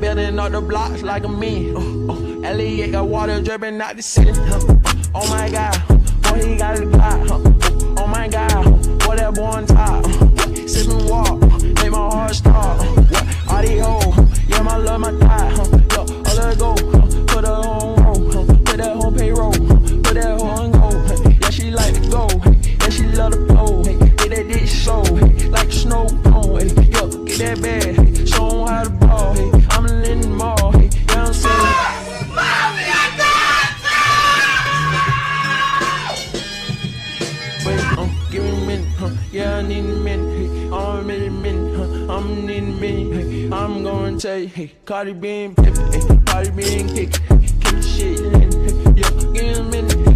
building up the blocks like a me. Elliot got water dripping out the city. Oh my God, boy, he got a Glock. Oh my God, boy, that boy on top. Sip and walk, make my heart stop. All these hoes, yeah, my love, my thigh. Yo, let her go, put her on roll, put that whole payroll, put that whole on go. Yeah, she like to go, yeah, she love to blow. Get that dick slow, like the snow cone. Yo, get that bag, show 'em how to ball. I'm in the mall, yeah, I'm saying. Give me a minute, yeah, I need a minute. I'm in a minute, I'm need a minute. I'm gonna tell you, hey, Cardi being pimpin', Cardi being kick the shit in. Yeah, give me a minute.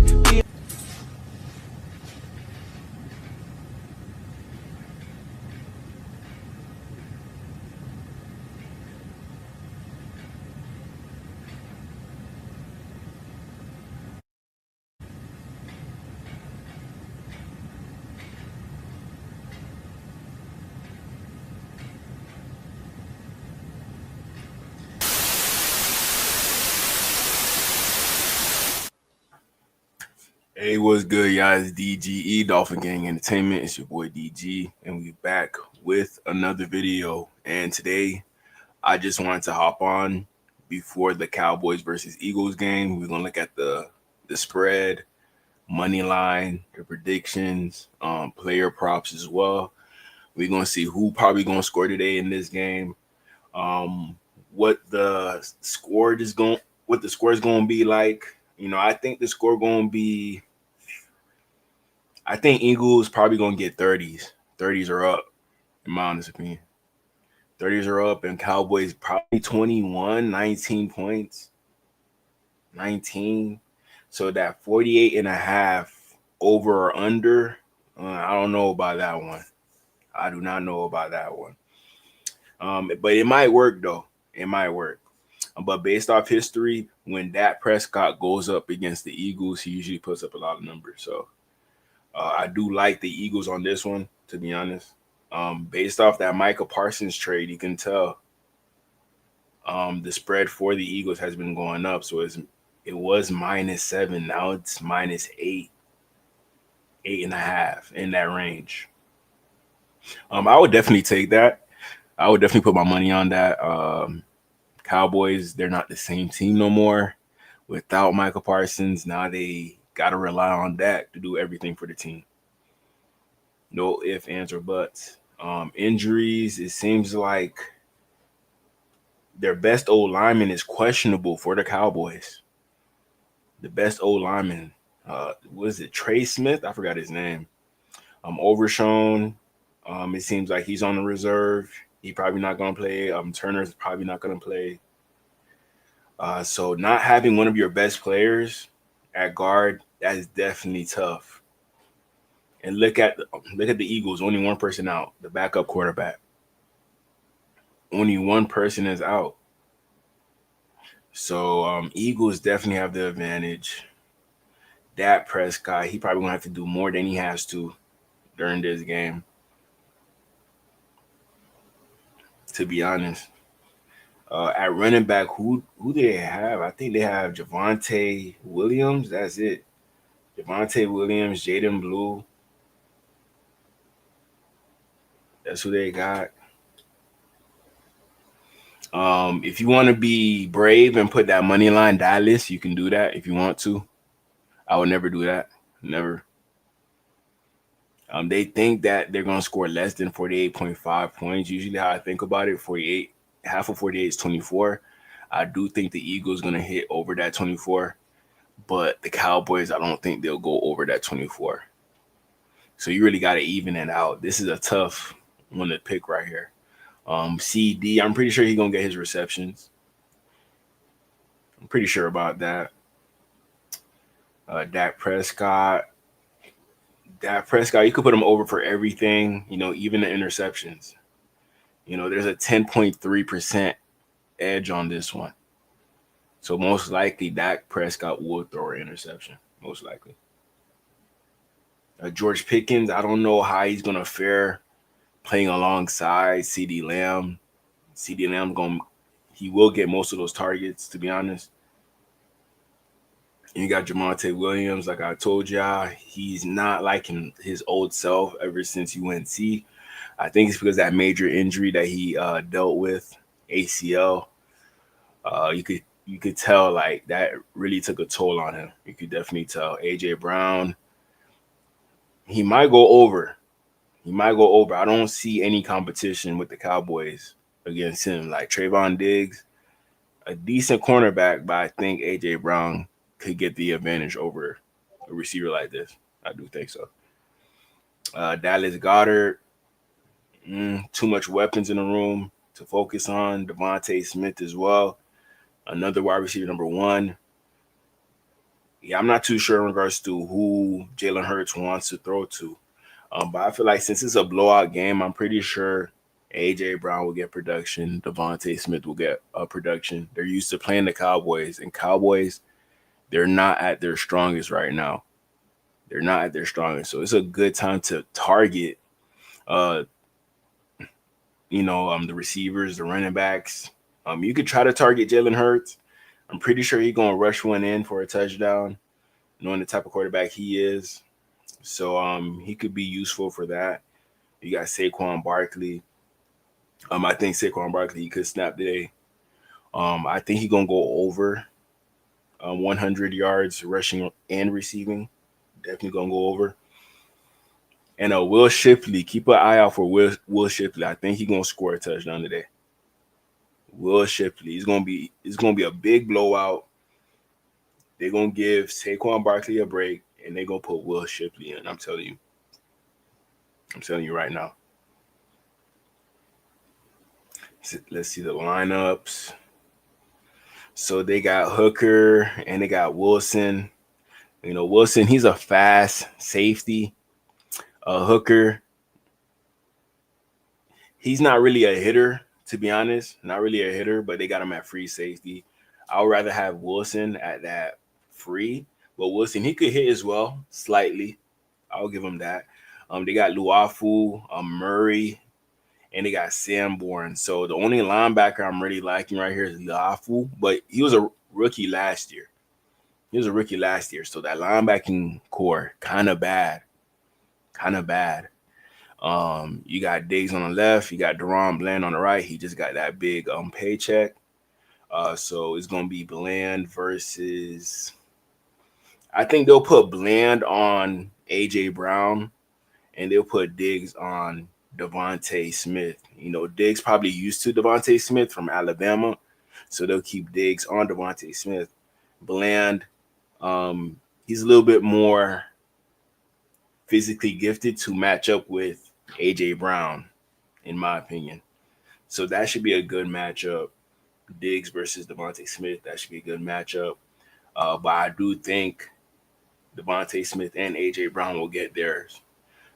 Hey, what's good, y'all? It's DGE, Dolphin Gang Entertainment. It's your boy DG, and we back with another video. And today, I just wanted to hop on before the Cowboys versus Eagles game. We're gonna look at the spread, money line, the predictions, player props as well. We're gonna see who probably gonna score today in this game. What the score is gonna be like. You know, I think the score gonna be. I think Eagles probably gonna get 30s. 30s are up, in my honest opinion. 30s are up, and Cowboys probably 21, 19 points. 19. So that 48.5 over or under, I don't know about that one. I do not know about that one. But it might work, though. It might work. But based off history, when Dak Prescott goes up against the Eagles, he usually puts up a lot of numbers. So I do like the Eagles on this one, to be honest. Based off that Micah Parsons trade, you can tell the spread for the Eagles has been going up. So it was -7. Now it's -8, 8.5 in that range. I would definitely take that. I would definitely put my money on that. Cowboys, they're not the same team no more. Without Micah Parsons, now they got to rely on Dak to do everything for the team. No ifs, ands, or buts. Injuries, it seems like their best old lineman is questionable for the Cowboys. The best old lineman, was it Trey Smith? I forgot his name. Overshown. It seems like he's on the reserve. He probably not going to play. Turner's probably not going to play. So not having one of your best players at guard, that is definitely tough. And look at the Eagles. Only one person out, the backup quarterback. Only one person is out. So Eagles definitely have the advantage. Dak Prescott, he probably gonna have to do more than he has to during this game. To be honest. At running back, who do they have? I think they have Javonte Williams. That's it. Javonte Williams, Jaden Blue. That's who they got. If you want to be brave and put that money line Dallas, you can do that if you want to. I would never do that. Never. They think that they're gonna score less than 48.5 points. Usually, how I think about it, 48. Half of 48 is 24. I do think the Eagles gonna hit over that 24, but the Cowboys, I don't think they'll go over that 24. So you really got to even it out. This is a tough one to pick right here. CD, I'm pretty sure he's gonna get his receptions. I'm pretty sure about that. Dak Prescott, you could put him over for everything, you know, even the interceptions. You know, there's a 10.3% edge on this one. So most likely Dak Prescott will throw an interception, most likely. George Pickens, I don't know how he's going to fare playing alongside CeeDee Lamb. CeeDee Lamb, He will get most of those targets, to be honest. And you got Jamonte Williams, like I told y'all, he's not like his old self ever since UNC. I think it's because that major injury that he dealt with, ACL. You could tell like that really took a toll on him. You could definitely tell. AJ Brown, he might go over. He might go over. I don't see any competition with the Cowboys against him. Like Trayvon Diggs, a decent cornerback, but I think AJ Brown could get the advantage over a receiver like this. I do think so. Dallas Goddard, too much weapons in the room to focus on. Devontae Smith as well, another wide receiver number one. Yeah, I'm not too sure in regards to who Jalen Hurts wants to throw to. But I feel like since it's a blowout game, I'm pretty sure AJ Brown will get production. Devontae Smith will get a production. They're used to playing the Cowboys, and Cowboys, they're not at their strongest right now. They're not at their strongest. So it's a good time to target uh the receivers, the running backs. You could try to target Jalen Hurts. I'm pretty sure he's gonna rush one in for a touchdown, knowing the type of quarterback he is. So he could be useful for that. You got Saquon Barkley. I think Saquon Barkley he could snap today. I think he's gonna go over 100 yards rushing and receiving. Definitely gonna go over. And Will Shipley, keep an eye out for Will Shipley. I think he's gonna score a touchdown today. Will Shipley, it's gonna be a big blowout. They're gonna give Saquon Barkley a break, and they're gonna put Will Shipley in. I'm telling you right now. Let's see the lineups. So they got Hooker and they got Wilson. Wilson, he's a fast safety. Hooker, he's not really a hitter, to be honest. Not really a hitter, but they got him at free safety. I would rather have Wilson at that free. But Wilson, he could hit as well, slightly. I'll give him that. They got Luafu, Murray, and they got Sanborn. So the only linebacker I'm really liking right here is Luafu, but he was a rookie last year. So that linebacking core, kind of bad. You got Diggs on the left. You got Deron Bland on the right. He just got that big paycheck. So it's going to be Bland versus... I think they'll put Bland on A.J. Brown, and they'll put Diggs on Devontae Smith. Diggs probably used to Devontae Smith from Alabama, so they'll keep Diggs on Devontae Smith. Bland, he's a little bit more physically gifted to match up with A.J. Brown, in my opinion. So that should be a good matchup. Diggs versus Devontae Smith, that should be a good matchup. But I do think Devontae Smith and A.J. Brown will get theirs.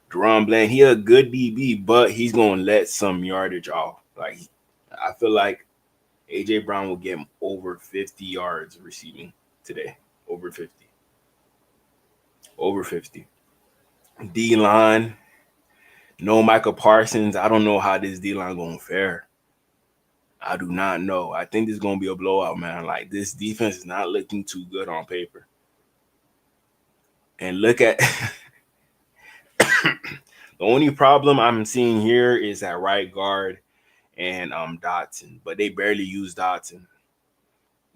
Deron Bland, he a good DB, but he's going to let some yardage off. Like, I feel like A.J. Brown will get over 50 yards receiving today. Over 50. D-line, no Michael Parsons. I don't know how this D-line going to fare. I do not know. I think this is going to be a blowout, man. Like, this defense is not looking too good on paper. And look at the only problem I'm seeing here is at right guard and Dotson, but they barely use Dotson.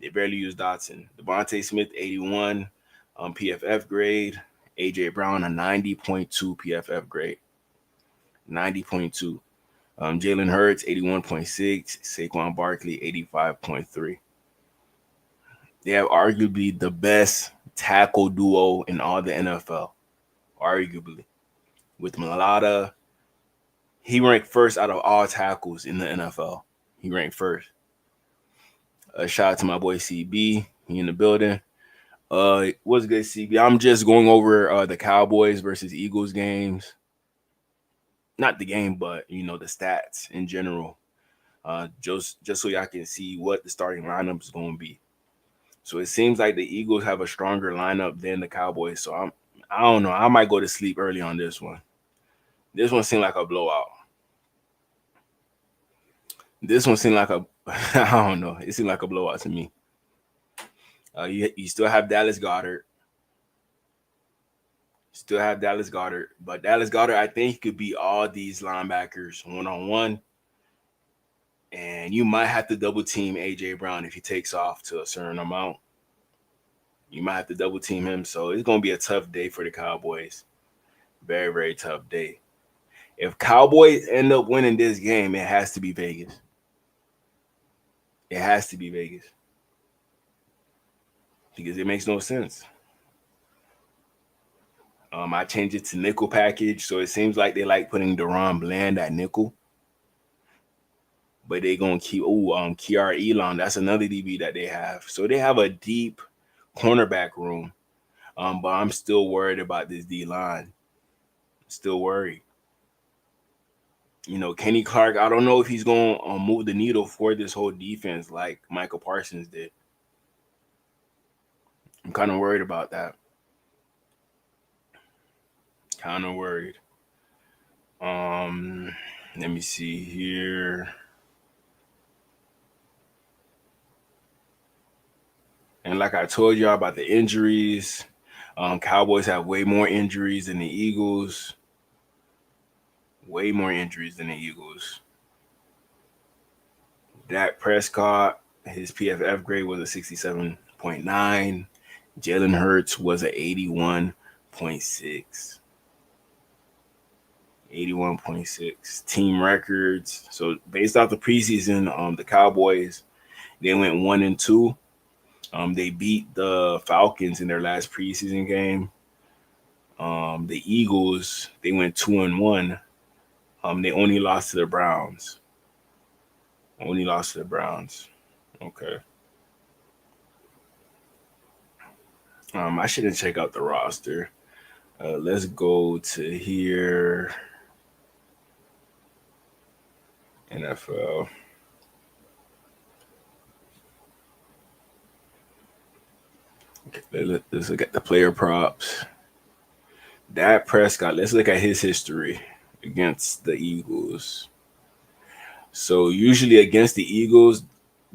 Devontae Smith, 81 PFF grade. AJ Brown, a 90.2 PFF grade. 90.2. Jalen Hurts, 81.6. Saquon Barkley, 85.3. They have arguably the best tackle duo in all the NFL. Arguably. With Mulata, he ranked first out of all tackles in the NFL. He ranked first. A shout out to my boy CB. He in the building. What's good, CB? I'm just going over the Cowboys versus Eagles games. Not the game, but the stats in general. Just so y'all can see what the starting lineup is going to be. So it seems like the Eagles have a stronger lineup than the Cowboys. So I don't know. I might go to sleep early on this one. This one seemed like a blowout. I don't know. It seemed like a blowout to me. You still have Dallas Goddard. Still have Dallas Goddard. But Dallas Goddard, I think, he could beat all these linebackers one on one. And you might have to double team AJ Brown if he takes off to a certain amount. You might have to double team him. So it's going to be a tough day for the Cowboys. Very, very tough day. If Cowboys end up winning this game, it has to be Vegas. It has to be Vegas. Because it makes no sense. I changed it to nickel package. So it seems like they like putting Deron Bland at nickel. But they're going to keep, Kiara Elon. That's another DB that they have. So they have a deep cornerback room. But I'm still worried about this D-line. Still worried. Kenny Clark, I don't know if he's going to move the needle for this whole defense like Michael Parsons did. I'm kind of worried about that. Kind of worried. Let me see here. And like I told y'all about the injuries, Cowboys have way more injuries than the Eagles. Way more injuries than the Eagles. Dak Prescott, his PFF grade was a 67.9. Jalen Hurts was an 81.6. 81.6. Team records. So based off the preseason, the Cowboys, they went 1-2. They beat the Falcons in their last preseason game. The Eagles, they went 2-1. They only lost to the Browns. Only lost to the Browns. Okay. I shouldn't check out the roster. Let's go to here. NFL. Okay, let's look at the player props. Dak Prescott, let's look at his history against the Eagles. So usually against the Eagles,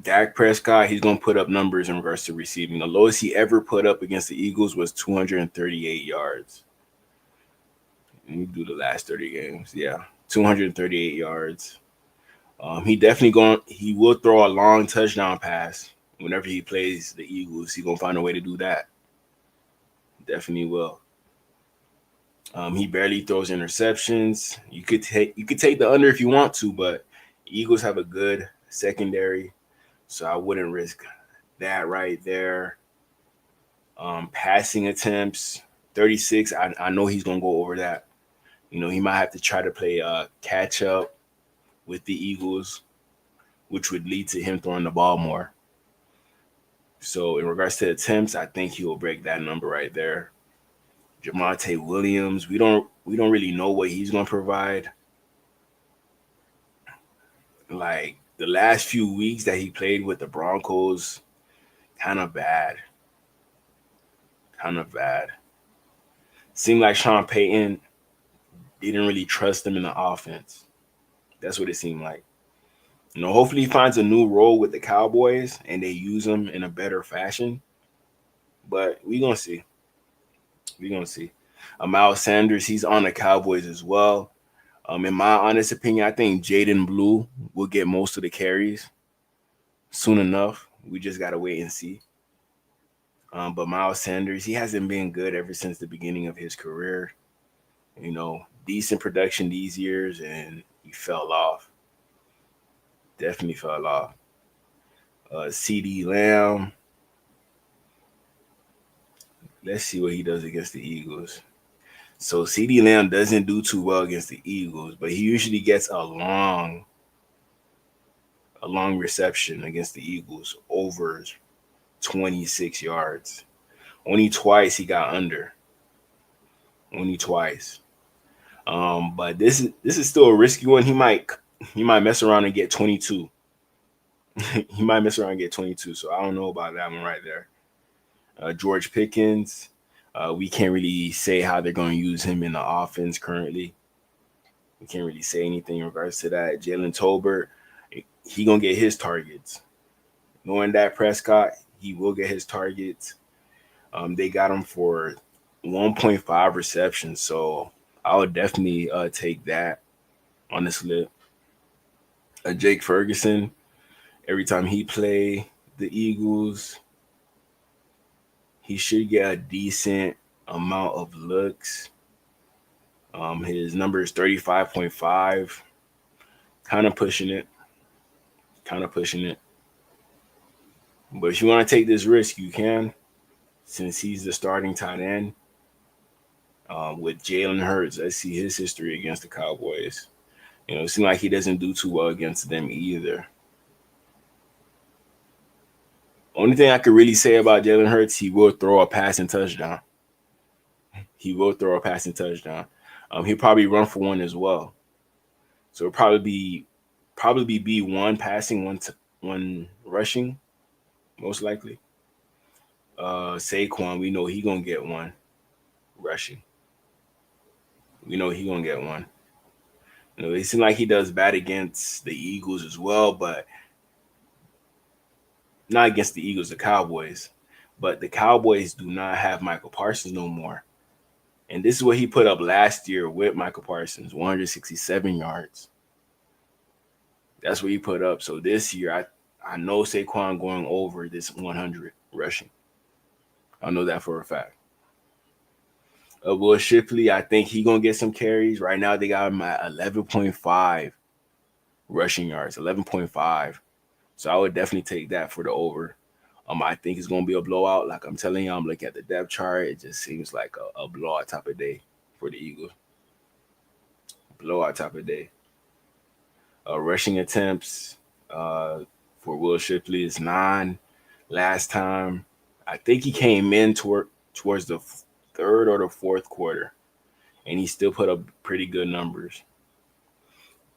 Dak Prescott, he's going to put up numbers in regards to receiving. The lowest he ever put up against the Eagles was 238 yards. Let me do the last 30 games. Yeah, 238 yards. He will throw a long touchdown pass whenever he plays the Eagles. He's going to find a way to do that. Definitely will. He barely throws interceptions. You could take the under if you want to, but Eagles have a good secondary, so I wouldn't risk that right there. Passing attempts, 36. I know he's gonna go over that. He might have to try to play catch up with the Eagles, which would lead to him throwing the ball more. So in regards to attempts, I think he will break that number right there. Jamonte Williams, we don't really know what he's going to provide. Like the last few weeks that he played with the Broncos, kind of bad. Kind of bad. Seemed like Sean Payton didn't really trust him in the offense. That's what it seemed like. Hopefully he finds a new role with the Cowboys and they use him in a better fashion. But we're going to see. We're going to see. Miles Sanders, he's on the Cowboys as well. In my honest opinion, I think Jaden Blue will get most of the carries soon enough. We just got to wait and see. But Miles Sanders, he hasn't been good ever since the beginning of his career. Decent production these years, and he fell off. Definitely fell off. CD Lamb. Let's see what he does against the Eagles. So CD Lamb doesn't do too well against the Eagles, but he usually gets a long reception against the Eagles over 26 yards. Only twice he got under. Only twice. But this is still a risky one. He might mess around and get 22. He might mess around and get 22. So I don't know about that one right there. George Pickens, we can't really say how they're going to use him in the offense currently. We can't really say anything in regards to that. Jalen Tolbert, he gonna get his targets. Knowing that Prescott, he will get his targets. They got him for 1.5 receptions, so I would definitely take that on the slip. Jake Ferguson, every time he play the Eagles, he should get a decent amount of looks. His number is 35.5, kind of pushing it, kind of pushing it. But if you want to take this risk, you can, since he's the starting tight end. With Jalen Hurts, I see his history against the Cowboys. It seems like he doesn't do too well against them either. Only thing I could really say about Jalen Hurts, he will throw a passing touchdown. He will throw a passing touchdown. He'll probably run for one as well. So it'll probably be one passing, one rushing, most likely. Saquon, we know he gonna get one rushing. We know he gonna get one. It seems like he does bad against the Eagles as well, but not against the Eagles, the Cowboys. But the Cowboys do not have Michael Parsons no more. And this is what he put up last year with Michael Parsons, 167 yards. That's what he put up. So this year, I know Saquon going over this 100 rushing. I know that for a fact. Will Shipley, I think he going to get some carries. Right now, they got him at 11.5 rushing yards, 11.5. So I would definitely take that for the over. I think it's going to be a blowout. Like I'm telling you, I'm looking at the depth chart. It just seems like a blowout type of day for the Eagles. Blowout type of day. Rushing attempts for Will Shipley is 9. Last time, I think he came in towards the third or the fourth quarter, and he still put up pretty good numbers.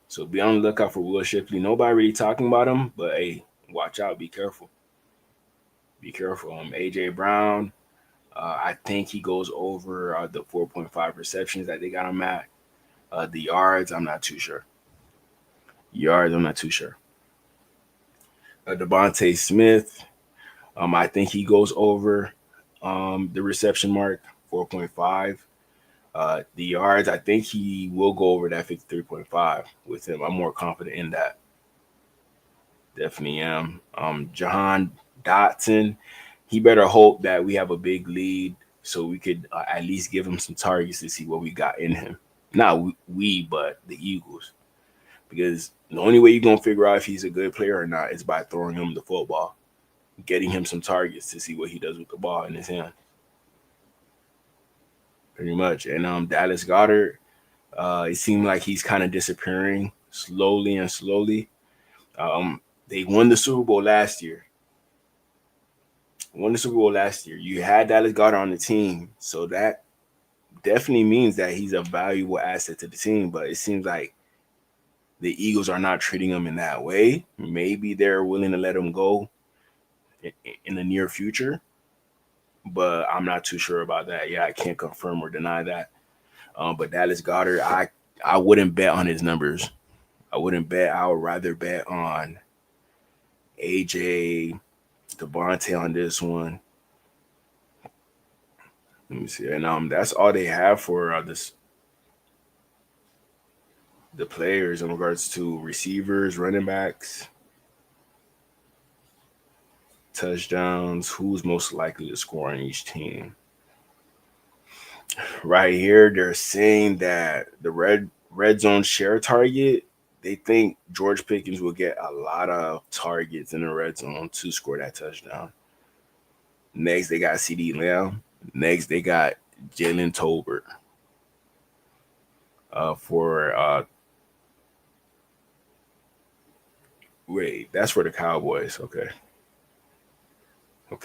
So be on the lookout for Will Shipley. Nobody really talking about him, but hey, watch out. Be careful. Be careful. AJ Brown, I think he goes over the 4.5 receptions that they got him at. The yards, I'm not too sure. Devontae Smith, I think he goes over the reception mark, 4.5. The yards, I think he will go over that 53.5 with him. I'm more confident in that. Definitely am. Jahan Dotson, he better hope that we have a big lead so we could at least give him some targets to see what we got in him. Not we, but the Eagles. Because the only way you're going to figure out if he's a good player or not is by throwing him the football, getting him some targets to see what he does with the ball in his hand. Pretty much. And Dallas Goedert, it seemed like he's kind of disappearing slowly and slowly. They won the Super Bowl last year. You had Dallas Goedert on the team, so that definitely means that he's a valuable asset to the team. But it seems like the Eagles are not treating him in that way. Maybe they're willing to let him go in the near future, but I'm not too sure about that. Yeah, I can't confirm or deny that. But Dallas Goedert, I wouldn't bet on his numbers. I wouldn't bet. I would rather bet on AJ, Devontae on this one. Let me see. And that's all they have for the players in regards to receivers, running backs, touchdowns, who's most likely to score on each team. Right here, they're saying that the red zone share target, they think George Pickens will get a lot of targets in the red zone to score that touchdown. Next, they got CeeDee Lamb. Next, they got Jalen Tolbert. Wait, that's for the Cowboys. Okay,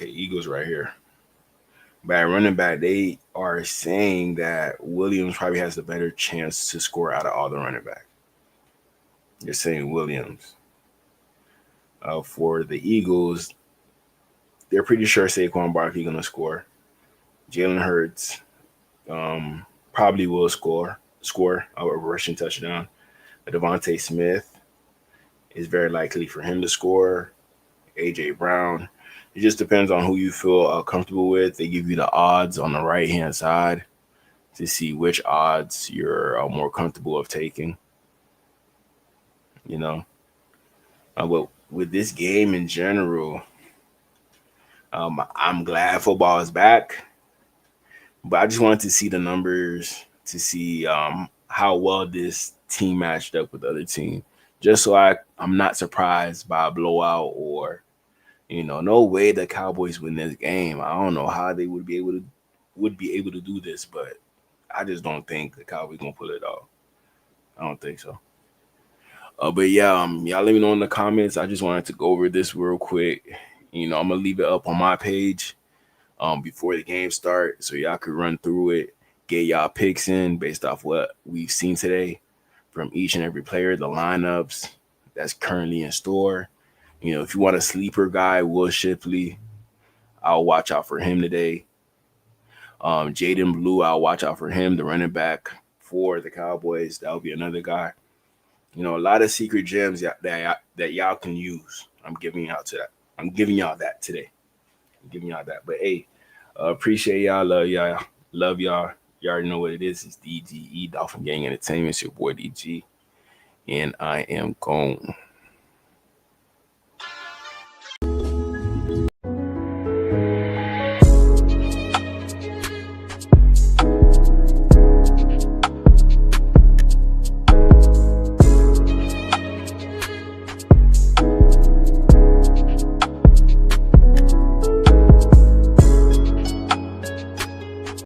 Eagles right here. By running back, they are saying that Williams probably has the better chance to score out of all the running backs. They're saying Williams. For the Eagles, they're pretty sure Saquon Barkley going to score. Jalen Hurts probably will score a rushing touchdown. Devontae Smith It's very likely for him to score. AJ Brown. It just depends on who you feel comfortable with. They give you the odds on the right hand side to see which odds you're more comfortable of taking. You know, but with this game in general, I'm glad football is back. But I just wanted to see the numbers to see how well this team matched up with the other team, just so I'm not surprised by a blowout or no way the Cowboys win this game. I don't know how they would be able to do this, but I just don't think the Cowboys gonna pull it off. I don't think so. But yeah, y'all let me know in the comments. I just wanted to go over this real quick. I'm gonna leave it up on my page before the game start, so y'all could run through it, get y'all picks in based off what we've seen today from each and every player, the lineups that's currently in store. If you want a sleeper guy, Will Shipley, I'll watch out for him today. Jaden Blue, I'll watch out for him, the running back for the Cowboys. That'll be another guy. A lot of secret gems that y'all can use. I'm giving y'all to that. I'm giving y'all that today. I'm giving y'all that. But hey, appreciate y'all. Love y'all. Love y'all. You already know what it is. It's DGE Dolphin Gang Entertainment. It's your boy DG. And I am gone.